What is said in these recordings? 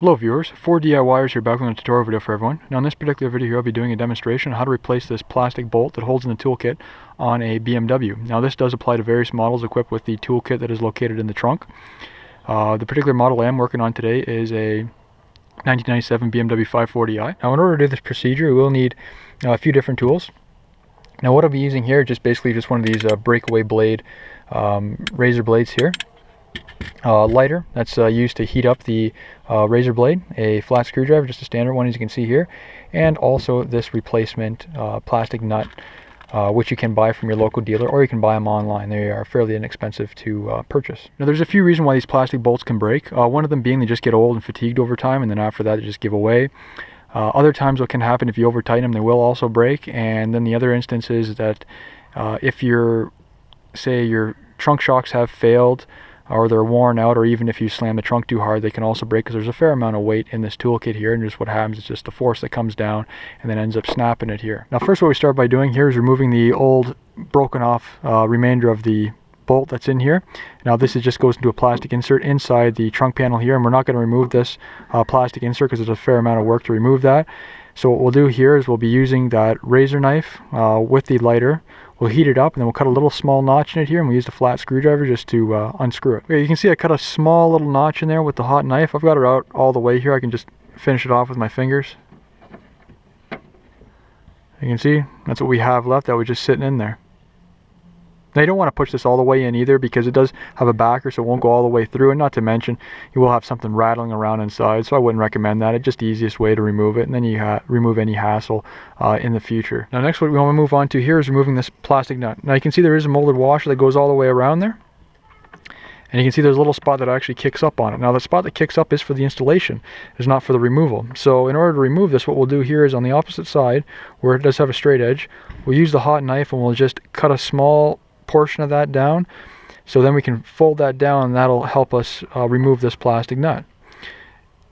Hello viewers, 4DIYers here back with a tutorial video for everyone. Now in this particular video here I'll be doing a demonstration on how to replace this plastic bolt that holds in the toolkit on a BMW. Now this does apply to various models equipped with the toolkit that is located in the trunk. The particular model I am working on today is a 1997 BMW 540i. Now in order to do this procedure we will need a few different tools. Now what I'll be using here is just basically one of these breakaway blade razor blades here. Lighter that's used to heat up the razor blade, a flat screwdriver, just a standard one as you can see here, and also this replacement plastic nut which you can buy from your local dealer or you can buy them online. They are fairly inexpensive to purchase. Now there's a few reasons why these plastic bolts can break. One of them being they just get old and fatigued over time, and then after that they just give away. Other times what can happen if you over tighten them, they will also break. And then the other instance is that if your trunk shocks have failed or they're worn out, or even if you slam the trunk too hard, they can also break because there's a fair amount of weight in this toolkit here, and just what happens is just the force that comes down and then ends up snapping it here. Now first what we start by doing here is removing the old broken off remainder of the bolt that's in here. Now this just goes into a plastic insert inside the trunk panel here, and we're not going to remove this plastic insert because there's a fair amount of work to remove that. So what we'll do here is we'll be using that razor knife with the lighter. We'll heat it up and then we'll cut a little small notch in it here, and we'll use the flat screwdriver just to unscrew it. Okay, you can see I cut a small little notch in there with the hot knife. I've got it out all the way here. I can just finish it off with my fingers. You can see that's what we have left that was just sitting in there. Now you don't want to push this all the way in either because it does have a backer, so it won't go all the way through, and not to mention you will have something rattling around inside, so I wouldn't recommend that. It's just the easiest way to remove it, and then you remove any hassle in the future. Now next what we want to move on to here is removing this plastic nut. Now you can see there is a molded washer that goes all the way around there, and you can see there's a little spot that actually kicks up on it. Now the spot that kicks up is for the installation, it's not for the removal. So in order to remove this, what we'll do here is on the opposite side where it does have a straight edge, we'll use the hot knife and we'll just cut a small portion of that down, so then we can fold that down and that'll help us remove this plastic nut.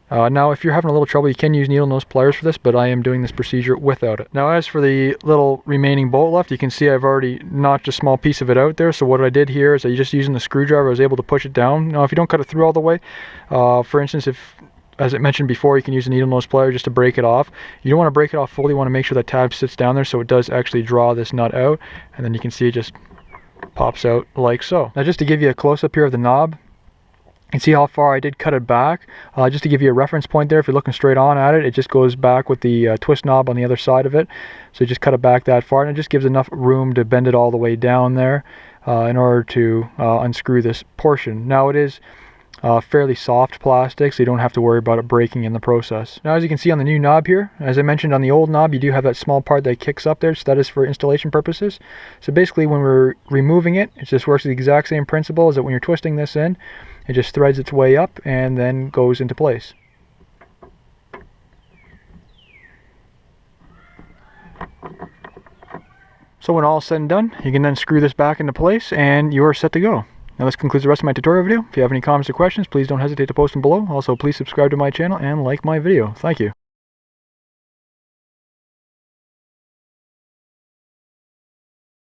Now if you're having a little trouble, you can use needle nose pliers for this, but I am doing this procedure without it. Now as for the little remaining bolt left, you can see I've already notched a small piece of it out there. So what I did here is I just using the screwdriver I was able to push it down. Now if you don't cut it through all the way, for instance, if, as I mentioned before, you can use a needle nose plier just to break it off. You don't want to break it off fully, you want to make sure that tab sits down there so it does actually draw this nut out, and then you can see it just pops out like so. Now just to give you a close-up here of the knob, you can see how far I did cut it back. Just to give you a reference point there, if you're looking straight on at it, it just goes back with the twist knob on the other side of it. So you just cut it back that far, and it just gives enough room to bend it all the way down there in order to unscrew this portion. Now it is fairly soft plastic, so you don't have to worry about it breaking in the process. Now as you can see on the new knob here, as I mentioned on the old knob, you do have that small part that kicks up there, so that is for installation purposes. So basically when we're removing it, it just works the exact same principle as that when you're twisting this in, it just threads its way up and then goes into place. So when all is said and done, you can then screw this back into place and you're set to go. Now this concludes the rest of my tutorial video. If you have any comments or questions, please don't hesitate to post them below. Also, please subscribe to my channel and like my video. Thank you.